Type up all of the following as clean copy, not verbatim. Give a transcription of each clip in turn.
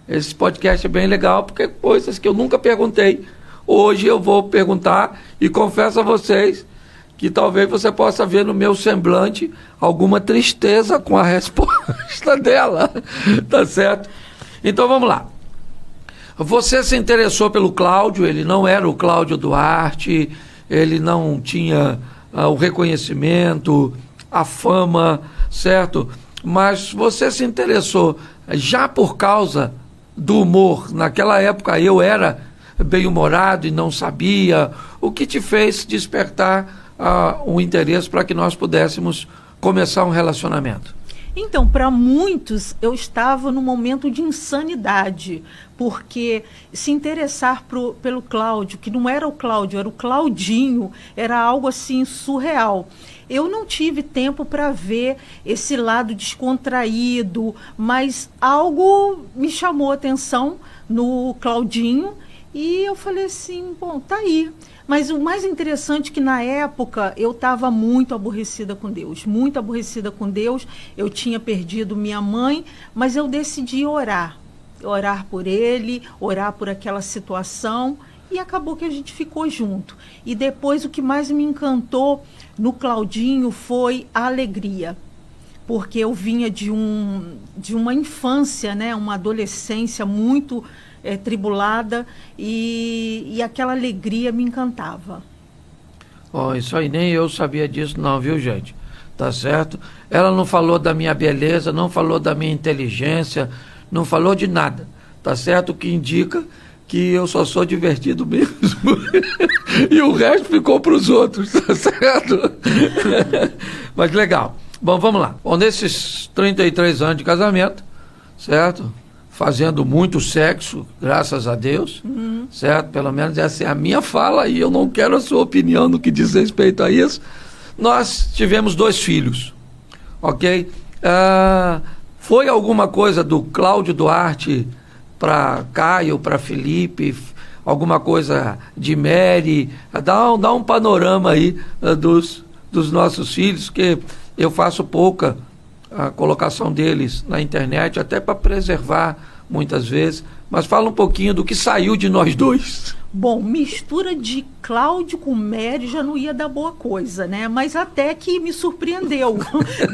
Esse podcast é bem legal, porque coisas que eu nunca perguntei, hoje eu vou perguntar, e confesso a vocês que talvez você possa ver no meu semblante alguma tristeza com a resposta dela, tá certo? Então vamos lá. Você se interessou pelo Cláudio, ele não era o Cláudio Duarte, ele não tinha o reconhecimento, a fama, certo? Mas você se interessou já por causa do humor. Naquela época eu era bem-humorado e não sabia. O que te fez despertar um interesse para que nós pudéssemos começar um relacionamento? Então, para muitos, eu estava num momento de insanidade, porque se interessar pelo Cláudio, que não era o Cláudio, era o Claudinho, era algo assim surreal. Eu não tive tempo para ver esse lado descontraído, mas algo me chamou a atenção no Claudinho e eu falei assim, bom, tá aí. Mas o mais interessante é que na época eu estava muito aborrecida com Deus, muito aborrecida com Deus. Eu tinha perdido minha mãe, mas eu decidi orar por ele, orar por aquela situação, e acabou que a gente ficou junto. E depois o que mais me encantou no Claudinho foi a alegria, porque eu vinha de uma infância, né, uma adolescência muito tribulada, e aquela alegria me encantava. Isso aí nem eu sabia disso não, viu, gente? Tá certo? Ela não falou da minha beleza, não falou da minha inteligência, não falou de nada, tá certo? O que indica que eu só sou divertido mesmo. E o resto ficou para os outros, tá certo? Mas legal. Bom, vamos lá. Bom, nesses 33 anos de casamento, certo? Fazendo muito sexo, graças a Deus, certo? Pelo menos essa é a minha fala e eu não quero a sua opinião no que diz respeito a isso. Nós tivemos 2 filhos, ok? Foi alguma coisa do Cláudio Duarte para Caio, para Felipe, alguma coisa de Mary? Dá um panorama aí dos nossos filhos, que eu faço pouca a colocação deles na internet, até para preservar muitas vezes, mas fala um pouquinho do que saiu de nós dois. Bom, mistura de Cláudio com Mary já não ia dar boa coisa, né? Mas até que me surpreendeu,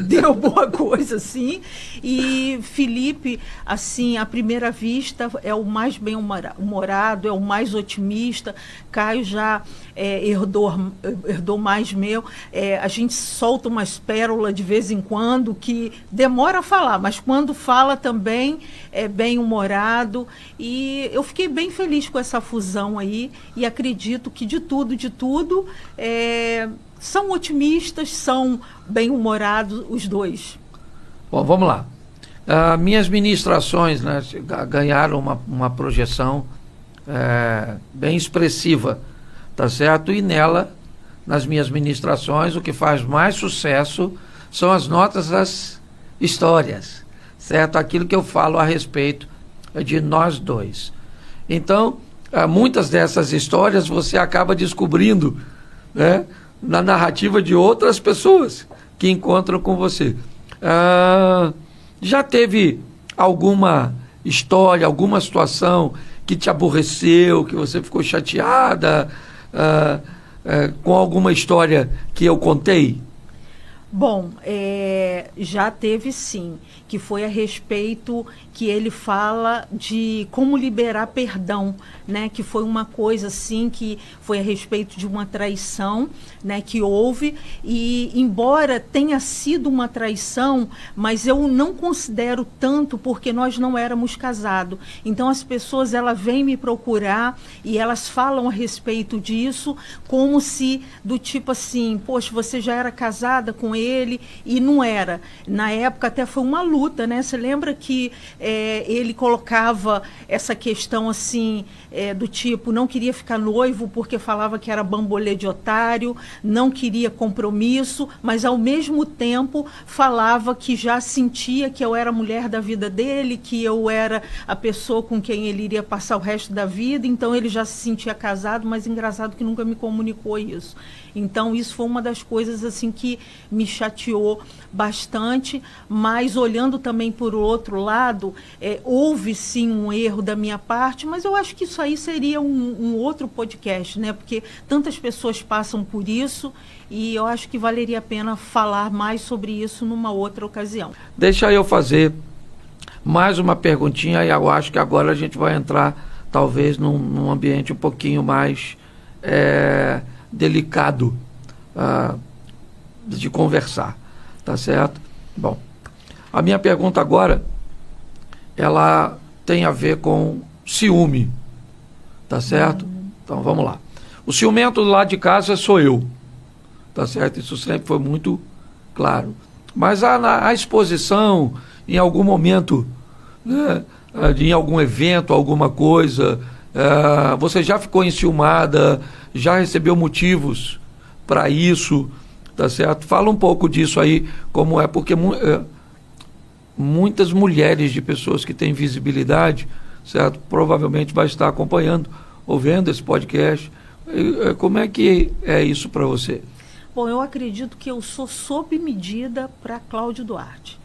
deu boa coisa, sim. E Felipe, assim, à primeira vista, é o mais bem-humorado, é o mais otimista. Caio já herdou mais meu. A gente solta umas pérolas de vez em quando, que demora a falar, mas quando fala também é bem-humorado. E eu fiquei bem feliz com essa fusão aí, e acredito que de tudo, são otimistas, são bem-humorados os dois. Bom, vamos lá. Minhas ministrações, né, ganharam uma projeção bem expressiva, tá certo? E nela, nas minhas ministrações, o que faz mais sucesso são as notas das histórias, certo? Aquilo que eu falo a respeito de nós dois. Então, muitas dessas histórias você acaba descobrindo, né, na narrativa de outras pessoas que encontram com você. Já teve alguma história, alguma situação que te aborreceu, que você ficou chateada com alguma história que eu contei? Bom, já teve sim, que foi a respeito que ele fala de como liberar perdão, né? Que foi uma coisa assim, que foi a respeito de uma traição, né? Que houve, e embora tenha sido uma traição, mas eu não considero tanto, porque nós não éramos casados. Então as pessoas, elas vêm me procurar e elas falam a respeito disso, como se, do tipo assim, poxa, você já era casada com ele, e não era. Na época até foi uma luta, né? Você lembra que ele colocava essa questão assim, do tipo, não queria ficar noivo porque falava que era bambolê de otário, não queria compromisso, mas ao mesmo tempo falava que já sentia que eu era a mulher da vida dele, que eu era a pessoa com quem ele iria passar o resto da vida. Então ele já se sentia casado, mas engraçado que nunca me comunicou isso. Então isso foi uma das coisas assim que me chateou bastante, mas olhando olhando também por outro lado, houve sim um erro da minha parte, mas eu acho que isso aí seria um outro podcast, né? Porque tantas pessoas passam por isso e eu acho que valeria a pena falar mais sobre isso numa outra ocasião. Deixa eu fazer mais uma perguntinha e eu acho que agora a gente vai entrar talvez num ambiente um pouquinho mais delicado de conversar, tá certo? Bom, a minha pergunta agora, ela tem a ver com ciúme, tá certo? Então vamos lá. O ciumento lá de casa sou eu, tá certo? Isso sempre foi muito claro. Mas a exposição, em algum momento, né, em algum evento, alguma coisa, você já ficou enciumada, já recebeu motivos para isso, tá certo? Fala um pouco disso aí, como é, porque muitas mulheres de pessoas que têm visibilidade, certo? Provavelmente vai estar acompanhando, ouvindo esse podcast. Como é que é isso para você? Bom, eu acredito que eu sou sob medida para Cláudio Duarte.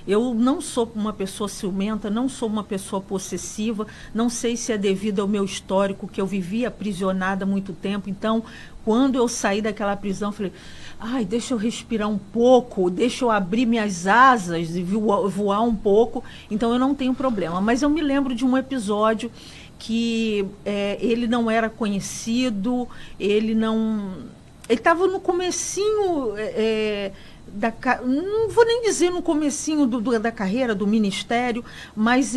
Eu não sou uma pessoa ciumenta, não sou uma pessoa possessiva, não sei se é devido ao meu histórico, que eu vivi aprisionada há muito tempo. Então, quando eu saí daquela prisão, falei, deixa eu respirar um pouco, deixa eu abrir minhas asas e voar um pouco. Então, eu não tenho problema. Mas eu me lembro de um episódio que ele não era conhecido, ele estava no comecinho... não vou nem dizer no comecinho da carreira, do ministério, mas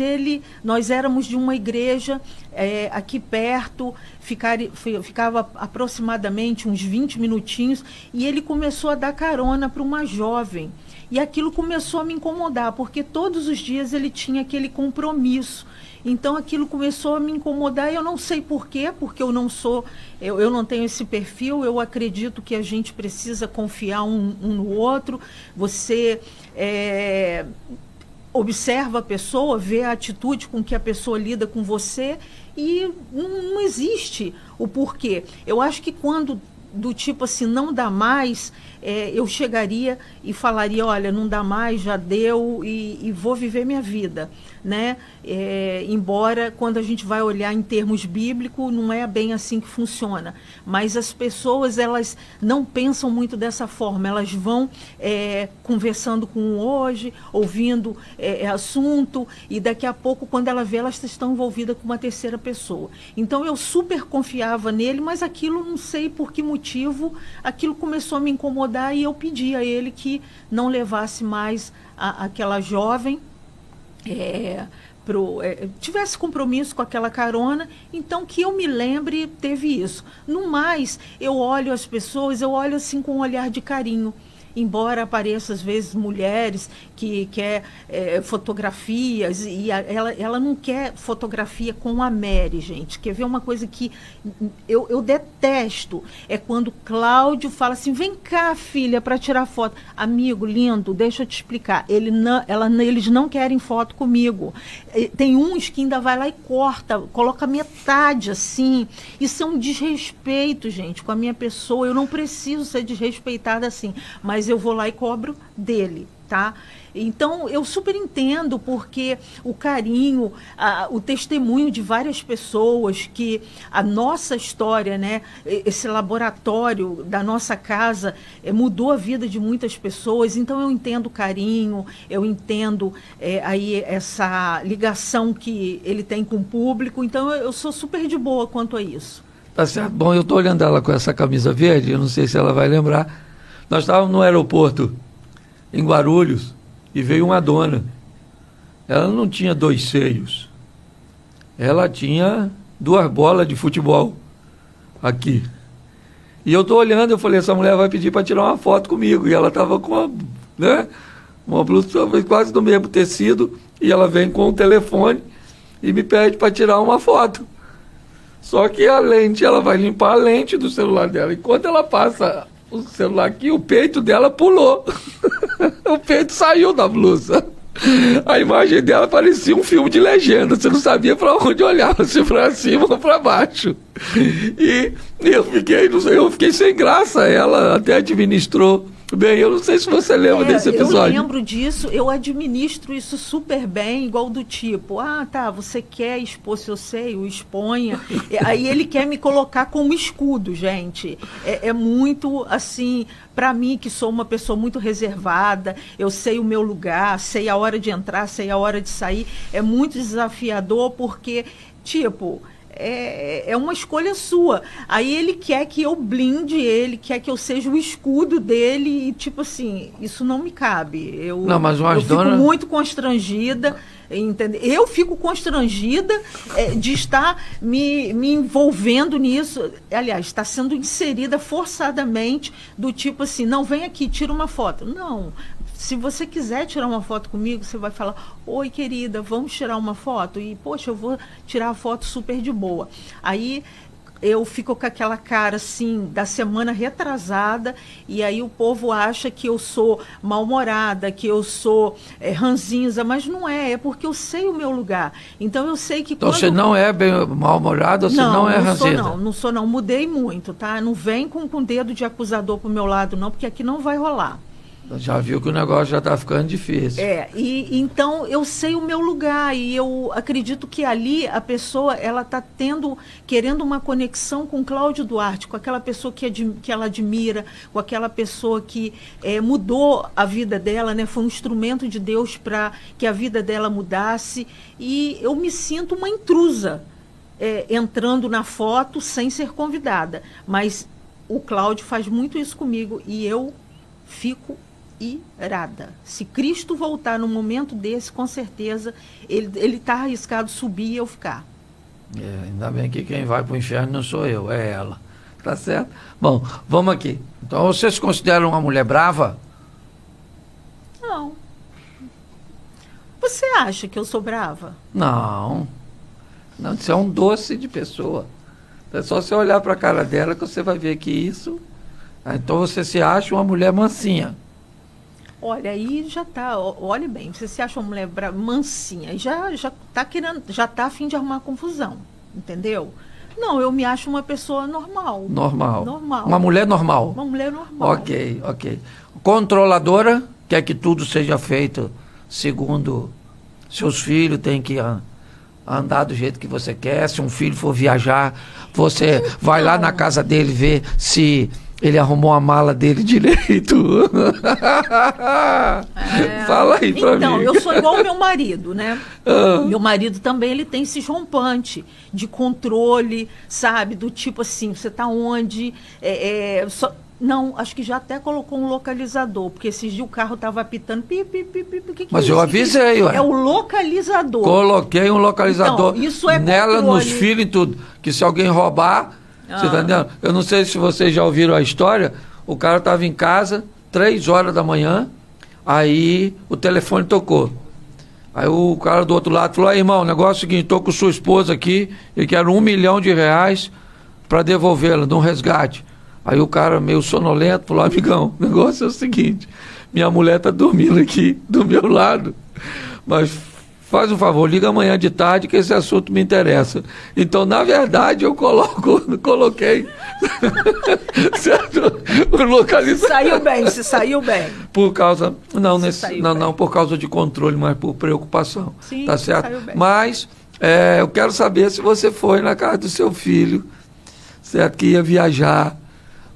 nós éramos de uma igreja aqui perto, ficava aproximadamente uns 20 minutinhos, e ele começou a dar carona para uma jovem. E aquilo começou a me incomodar, porque todos os dias ele tinha aquele compromisso. Então aquilo começou a me incomodar e eu não sei por quê, porque eu não tenho esse perfil. Eu acredito que a gente precisa confiar um no outro. Você observa a pessoa, vê a atitude com que a pessoa lida com você e não existe o porquê. Eu acho que quando do tipo assim, não dá mais, eu chegaria e falaria, olha, não dá mais, já deu e vou viver minha vida, né? Embora quando a gente vai olhar em termos bíblicos, não é bem assim que funciona, mas as pessoas, elas não pensam muito dessa forma, elas vão conversando com hoje, ouvindo assunto, e daqui a pouco, quando ela vê, elas estão envolvidas com uma terceira pessoa. Então eu super confiava nele, mas aquilo, não sei por que motivo, aquilo começou a me incomodar e eu pedi a ele que não levasse mais aquela jovem, tivesse compromisso com aquela carona. Então, que eu me lembre, teve isso. No mais, eu olho as pessoas, eu olho assim com um olhar de carinho. Embora apareçam às vezes mulheres que quer fotografias, e ela não quer fotografia com a Mary, gente. Quer ver uma coisa que eu detesto? É quando Cláudio fala assim, vem cá, filha, para tirar foto. Amigo, lindo, deixa eu te explicar. Eles não querem foto comigo. Tem uns que ainda vai lá e coloca metade assim. Isso é um desrespeito, gente, com a minha pessoa. Eu não preciso ser desrespeitada assim, mas eu vou lá e cobro dele, tá? Então, eu super entendo, porque o carinho, o testemunho de várias pessoas, que a nossa história, né, esse laboratório da nossa casa mudou a vida de muitas pessoas. Então, eu entendo o carinho, eu entendo aí essa ligação que ele tem com o público. Então, eu sou super de boa quanto a isso. Tá certo. Bom, eu estou olhando ela com essa camisa verde, eu não sei se ela vai lembrar. Nós estávamos no aeroporto, em Guarulhos, e veio uma dona. Ela não tinha 2 seios. Ela tinha 2 bolas de futebol aqui. E eu estou olhando, eu falei, essa mulher vai pedir para tirar uma foto comigo. E ela estava com uma blusa quase do mesmo tecido, e ela vem com o telefone e me pede para tirar uma foto. Só que a lente, ela vai limpar a lente do celular dela. Enquanto ela passa o celular aqui, o peito dela pulou. O peito saiu da blusa. A imagem dela parecia um filme de legenda. Você não sabia para onde olhar, se para cima ou para baixo. E eu fiquei sem graça. Ela até administrou Bem, eu não sei se você lembra desse episódio. Eu lembro disso, eu administro isso super bem, igual do tipo, você quer expor seu seio, exponha. Aí ele quer me colocar como escudo, gente. É muito, assim, para mim, que sou uma pessoa muito reservada, eu sei o meu lugar, sei a hora de entrar, sei a hora de sair, é muito desafiador porque, tipo... É uma escolha sua. Aí ele quer que eu blinde ele, quer que eu seja o escudo dele e, tipo assim, isso não me cabe. Eu fico muito constrangida, entende? Eu fico constrangida de estar me envolvendo nisso. Aliás, está sendo inserida forçadamente do tipo assim, não, vem aqui, tira uma foto. Não. Se você quiser tirar uma foto comigo, você vai falar, oi, querida, vamos tirar uma foto? E, poxa, eu vou tirar a foto super de boa. Aí eu fico com aquela cara, assim, da semana retrasada, e aí o povo acha que eu sou mal-humorada, que eu sou ranzinza, mas não é porque eu sei o meu lugar. Então eu sei que então você não é bem mal-humorada, você não é ranzinza? Não sou não, mudei muito, tá? Não vem com dedo de acusador pro meu lado, não, porque aqui não vai rolar. Já viu que o negócio já está ficando difícil. E então eu sei o meu lugar e eu acredito que ali a pessoa ela está querendo uma conexão com Cláudio Duarte, com aquela pessoa que ela admira, com aquela pessoa que mudou a vida dela, né? Foi um instrumento de Deus para que a vida dela mudasse e eu me sinto uma intrusa entrando na foto sem ser convidada, mas o Cláudio faz muito isso comigo e eu fico irada. Se Cristo voltar num momento desse, com certeza, ele está arriscado subir e eu ficar. Ainda bem que quem vai para o inferno não sou eu, é ela. Tá certo? Bom, vamos aqui. Então, você se considera uma mulher brava? Não. Você acha que eu sou brava? Não. Não, você é um doce de pessoa. É só você olhar para a cara dela que você vai ver que isso... Então, você se acha uma mulher mansinha. Olha, aí já tá, olha bem, você se acha uma mulher mansinha, já tá querendo, já tá a fim de arrumar confusão, entendeu? Não, eu me acho uma pessoa normal. Normal. Normal. Uma mulher normal. Uma mulher normal. Ok. Controladora, quer que tudo seja feito segundo seus filhos, tem que andar do jeito que você quer. Se um filho for viajar, você vai lá na casa dele ver se... ele arrumou a mala dele direito. Fala aí pra mim. Então, eu sou igual ao meu marido, né? Meu marido também, ele tem esse rompante de controle, sabe? Do tipo assim, você tá onde? Não, acho que já até colocou um localizador, porque esses dias o carro estava apitando, mas eu avisei, ué. É o localizador. Coloquei um localizador então, isso é nela, controle. nos filhos e tudo. Que se alguém roubar... Você tá entendendo? Eu não sei se vocês já ouviram a história. O cara estava em casa, 3 horas da manhã, aí o telefone tocou. Aí o cara do outro lado falou, irmão, o negócio é o seguinte, estou com sua esposa aqui, eu quero R$1 milhão para devolvê-la, de um resgate. Aí o cara, meio sonolento, falou, amigão, o negócio é o seguinte, minha mulher está dormindo aqui do meu lado, mas... faz um favor, liga amanhã de tarde que esse assunto me interessa. Então, na verdade, eu coloquei certo? O localizador. Se saiu bem. Por causa, não por causa de controle, mas por preocupação. Sim, tá certo? saiu bem. Mas eu quero saber se você foi na casa do seu filho, certo? Que ia viajar,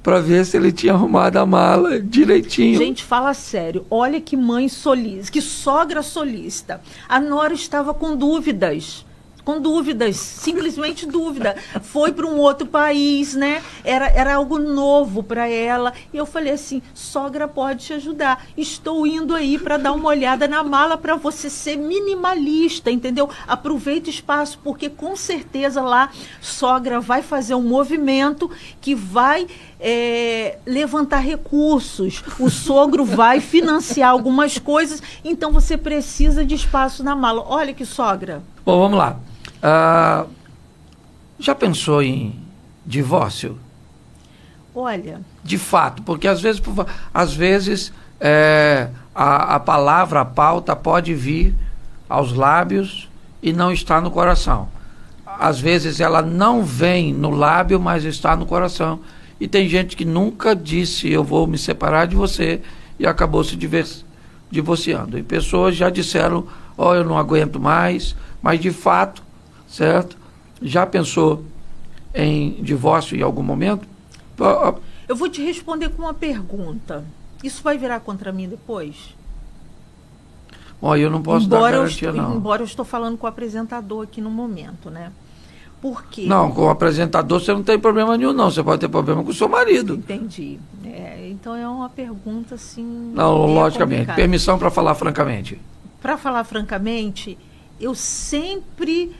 para ver se ele tinha arrumado a mala direitinho. Gente, fala sério. Olha que mãe solícita, que sogra solícita. A nora estava com dúvidas, simplesmente dúvida. Foi para um outro país, né? Era algo novo para ela. E eu falei assim, sogra pode te ajudar. Estou indo aí para dar uma olhada na mala para você ser minimalista, entendeu? Aproveita o espaço, porque com certeza lá sogra vai fazer um movimento que vai levantar recursos. O sogro vai financiar algumas coisas, então você precisa de espaço na mala. Olha que sogra. Bom, vamos lá. Já pensou em divórcio? Olha... De fato, porque às vezes a palavra, a pauta pode vir aos lábios e não está no coração. Às vezes ela não vem no lábio, mas está no coração. e tem gente que nunca disse eu vou me separar de você e acabou se divorciando. E pessoas já disseram, eu não aguento mais, mas de fato, certo? Já pensou em divórcio em algum momento? Eu vou te responder com uma pergunta. Isso vai virar contra mim depois? Eu não posso dar garantia, não. Embora eu estou falando com o apresentador aqui no momento, né? Por quê? Não, com o apresentador você não tem problema nenhum, não. Você pode ter problema com o seu marido. Entendi. Então é uma pergunta, assim... Não, logicamente. Complicada. Permissão para falar francamente. Para falar francamente, eu sempre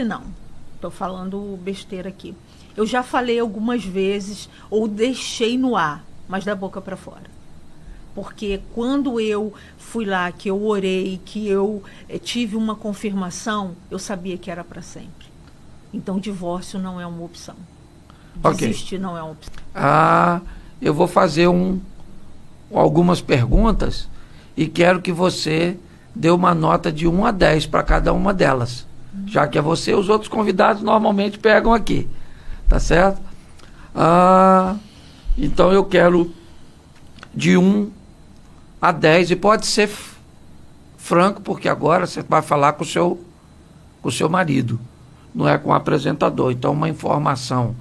não. Estou falando besteira aqui. Eu já falei algumas vezes, ou deixei no ar, mas da boca para fora. Porque quando eu fui lá, que eu orei, que eu tive uma confirmação, eu sabia que era para sempre. Então, divórcio não é uma opção. Desistir não é uma opção. Eu vou fazer algumas perguntas e quero que você dê uma nota de 1 a 10 para cada uma delas. Já que é você, os outros convidados normalmente pegam aqui. Tá certo? Então eu quero de 1 a 10, e pode ser franco, porque agora você vai falar com o seu marido, não é com o apresentador. Então, uma informação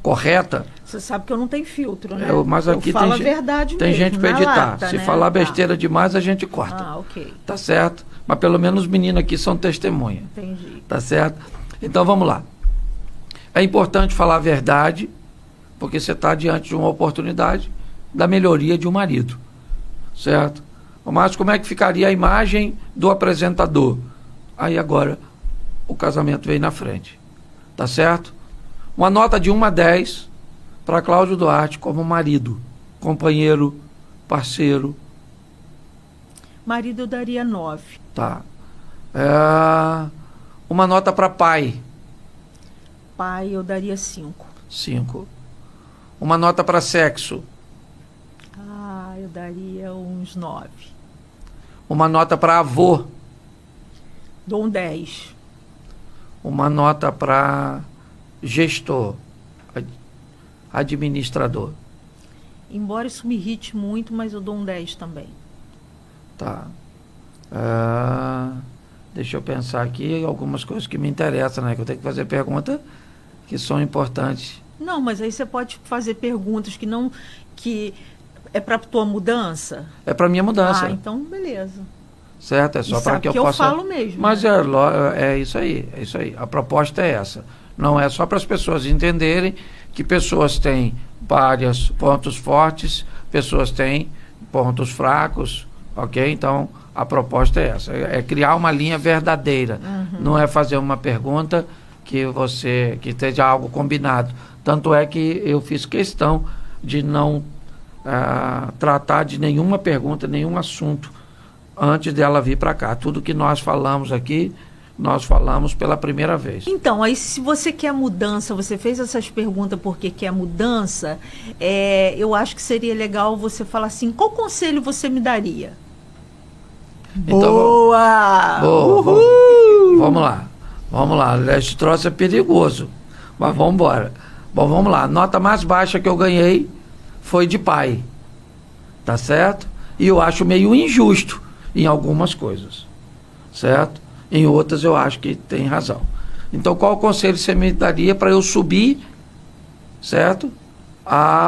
correta... Você sabe que eu não tenho filtro, né? Mas aqui eu falo a verdade mesmo. Tem gente para editar. Lata, Se né? falar besteira demais, a gente corta. Ok. Tá certo? Mas pelo menos os meninos aqui são testemunha. Entendi. Tá certo? Então, vamos lá. É importante falar a verdade, porque você está diante de uma oportunidade da melhoria de um marido. Certo? Mas como é que ficaria a imagem do apresentador? Aí agora o casamento veio na frente. Tá certo? Uma nota de 1 a 10 para Cláudio Duarte como marido, companheiro, parceiro. Marido eu daria 9. Tá. Uma nota para pai. Pai eu daria 5. 5. Uma nota para sexo. Eu daria uns 9. Uma nota para avô. Dou um 10. Uma nota para gestor, administrador. Embora isso me irrite muito, mas eu dou um 10 também. Tá. Deixa eu pensar aqui algumas coisas que me interessam, né? Que eu tenho que fazer perguntas que são importantes. Não, mas aí você pode fazer perguntas que é para tua mudança? É para minha mudança. Então beleza. Certo? É só para que eu possa... eu falo mesmo. Mas né? é isso aí, é isso aí. A proposta é essa. Não é só para as pessoas entenderem que pessoas têm vários pontos fortes, pessoas têm pontos fracos, ok? Então, a proposta é essa. É criar uma linha verdadeira. Não é fazer uma pergunta que esteja algo combinado. Tanto é que eu fiz questão de não tratar de nenhuma pergunta, nenhum assunto antes dela vir para cá. Tudo que nós falamos aqui, nós falamos pela primeira vez. Então, aí se você quer mudança, você fez essas perguntas porque quer mudança, eu acho que seria legal você falar assim, qual conselho você me daria? Então, Boa! Vamos lá. Esse troço é perigoso, mas vamos embora. Bom, vamos lá. A nota mais baixa que eu ganhei foi de pai. Tá certo? E eu acho meio injusto em algumas coisas. Certo? Em outras eu acho que tem razão. Então, qual conselho você me daria para eu subir, certo?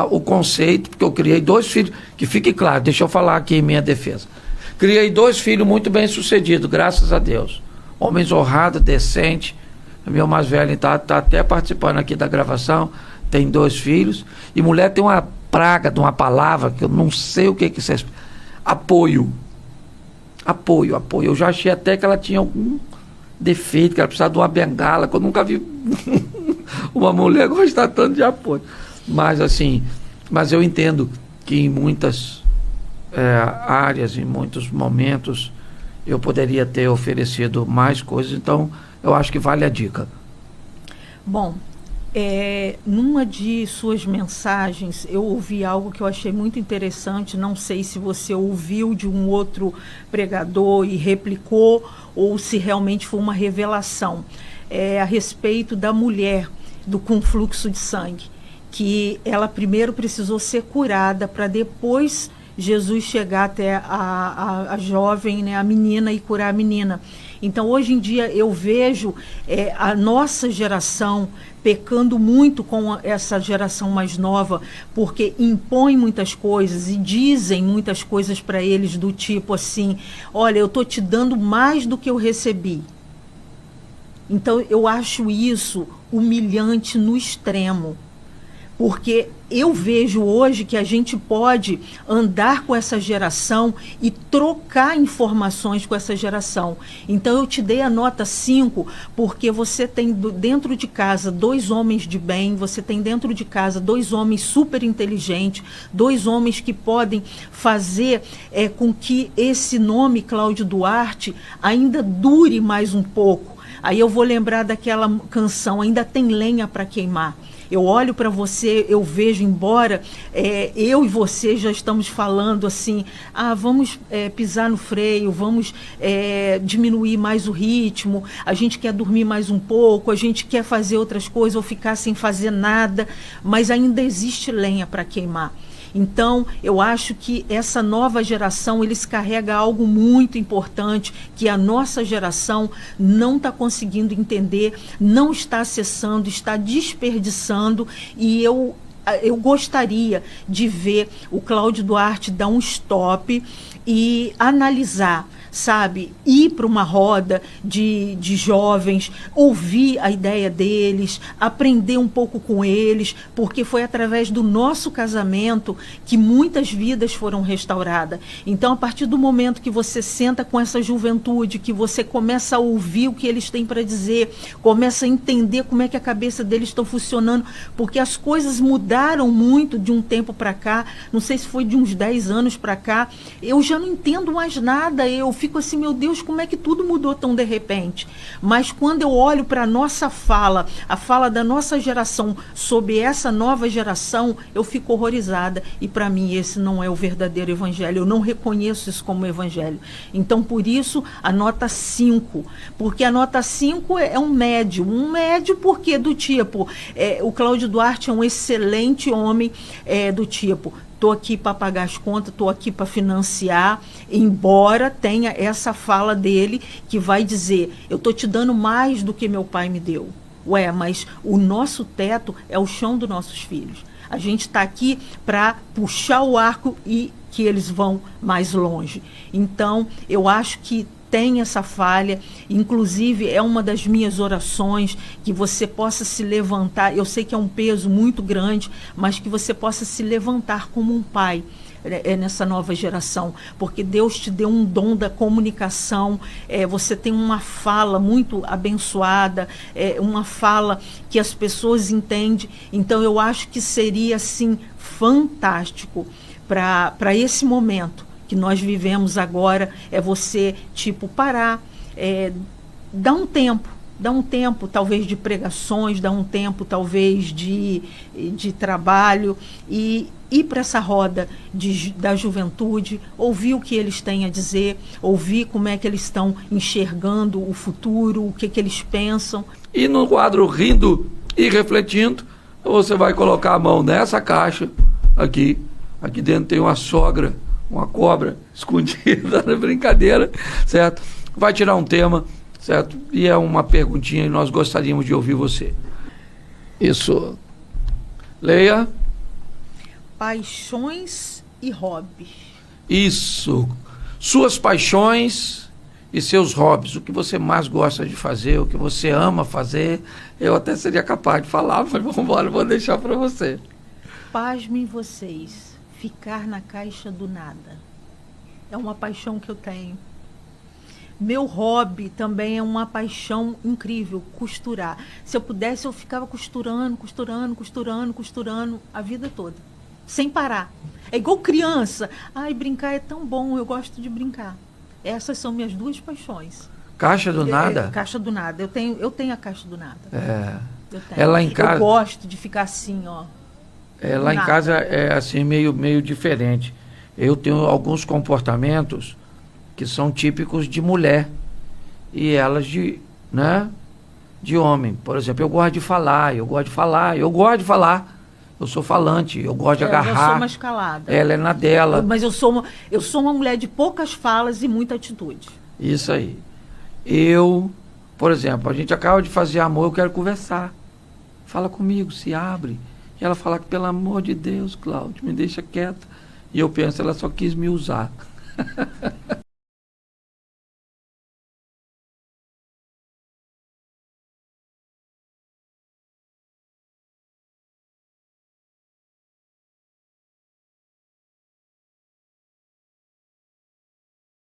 O conceito, porque eu criei 2 filhos, que fique claro, deixa eu falar aqui em minha defesa. Criei 2 filhos muito bem sucedidos, graças a Deus. Homens honrados, decentes. Meu mais velho está até participando aqui da gravação, tem 2 filhos. E mulher tem uma praga de uma palavra que eu não sei o que vocês... Apoio. Eu já achei até que ela tinha algum defeito, que ela precisava de uma bengala, que eu nunca vi uma mulher gostar tanto de apoio. Mas eu entendo que em muitas áreas, em muitos momentos, eu poderia ter oferecido mais coisas, então eu acho que vale a dica. Bom, numa de suas mensagens, eu ouvi algo que eu achei muito interessante, não sei se você ouviu de um outro pregador e replicou, ou se realmente foi uma revelação, a respeito da mulher com fluxo de sangue, que ela primeiro precisou ser curada para depois Jesus chegar até a jovem, né, a menina, e curar a menina. Então, hoje em dia, eu vejo a nossa geração pecando muito com essa geração mais nova, porque impõe muitas coisas e dizem muitas coisas para eles do tipo assim, olha, eu estou te dando mais do que eu recebi. Então, eu acho isso humilhante no extremo. Porque eu vejo hoje que a gente pode andar com essa geração e trocar informações com essa geração. Então, eu te dei a nota 5, porque você tem dentro de casa 2 homens de bem, você tem dentro de casa 2 homens super inteligentes, 2 homens que podem fazer com que esse nome, Cláudio Duarte, ainda dure mais um pouco. Aí eu vou lembrar daquela canção, Ainda Tem Lenha para Queimar. Eu olho para você, eu vejo, embora eu e você já estamos falando assim, vamos pisar no freio, vamos diminuir mais o ritmo, a gente quer dormir mais um pouco, a gente quer fazer outras coisas ou ficar sem fazer nada, mas ainda existe lenha para queimar. Então, eu acho que essa nova geração, eles carregam algo muito importante, que a nossa geração não está conseguindo entender, não está acessando, está desperdiçando, e eu gostaria de ver o Cláudio Duarte dar um stop e analisar, sabe, ir para uma roda de jovens, ouvir a ideia deles, aprender um pouco com eles, porque foi através do nosso casamento que muitas vidas foram restauradas. Então, a partir do momento que você senta com essa juventude, que você começa a ouvir o que eles têm para dizer, começa a entender como é que a cabeça deles está funcionando, porque as coisas mudaram muito de um tempo para cá, não sei se foi de uns 10 anos para cá, eu já não entendo mais nada, eu fico assim, meu Deus, como é que tudo mudou tão de repente? Mas quando eu olho para a nossa fala, a fala da nossa geração sobre essa nova geração, eu fico horrorizada, e para mim esse não é o verdadeiro evangelho, eu não reconheço isso como evangelho. Então, por isso, a nota 5, porque a nota 5 é um médio porque do tipo, o Cláudio Duarte é um excelente homem, do tipo, estou aqui para pagar as contas, estou aqui para financiar, embora tenha essa fala dele que vai dizer, eu estou te dando mais do que meu pai me deu. Mas o nosso teto é o chão dos nossos filhos. A gente está aqui para puxar o arco e que eles vão mais longe. Então, eu acho que tem essa falha, inclusive é uma das minhas orações, que você possa se levantar, eu sei que é um peso muito grande, mas que você possa se levantar como um pai nessa nova geração, porque Deus te deu um dom da comunicação, você tem uma fala muito abençoada, uma fala que as pessoas entendem, então eu acho que seria assim fantástico para esse momento que nós vivemos agora, você tipo parar, dar um tempo talvez de pregações, dar um tempo talvez de trabalho e ir para essa roda da juventude, ouvir o que eles têm a dizer, ouvir como é que eles estão enxergando o futuro, o que eles pensam. E no quadro Rindo e Refletindo, você vai colocar a mão nessa caixa aqui dentro tem uma sogra, uma cobra escondida na brincadeira, certo? Vai tirar um tema, certo? E é uma perguntinha e nós gostaríamos de ouvir você. Isso. Leia. Paixões e hobbies. Isso. Suas paixões e seus hobbies. O que você mais gosta de fazer, o que você ama fazer. Eu até seria capaz de falar, mas vamos embora, vou deixar para você. Pasmem vocês. Ficar na caixa do nada. É uma paixão que eu tenho. Meu hobby também é uma paixão incrível, costurar. Se eu pudesse, eu ficava costurando a vida toda, sem parar. É igual criança. Brincar é tão bom, eu gosto de brincar. Essas são minhas 2 paixões. Caixa do nada? Caixa do nada. Eu tenho a caixa do nada. Eu tenho. Ela em casa... Eu gosto de ficar assim, ó. Lá em casa é assim, meio diferente. Eu tenho alguns comportamentos que são típicos de mulher e elas de homem. Por exemplo, eu gosto de falar. Eu sou falante, eu gosto de Eu agarrar. sou mais calada. Ela é na dela. Mas eu sou uma mulher de poucas falas e muita atitude. Isso aí. Por exemplo, a gente acaba de fazer amor, eu quero conversar. Fala comigo, se abre. E ela fala que, pelo amor de Deus, Cláudio, me deixa quieta. E eu penso, ela só quis me usar.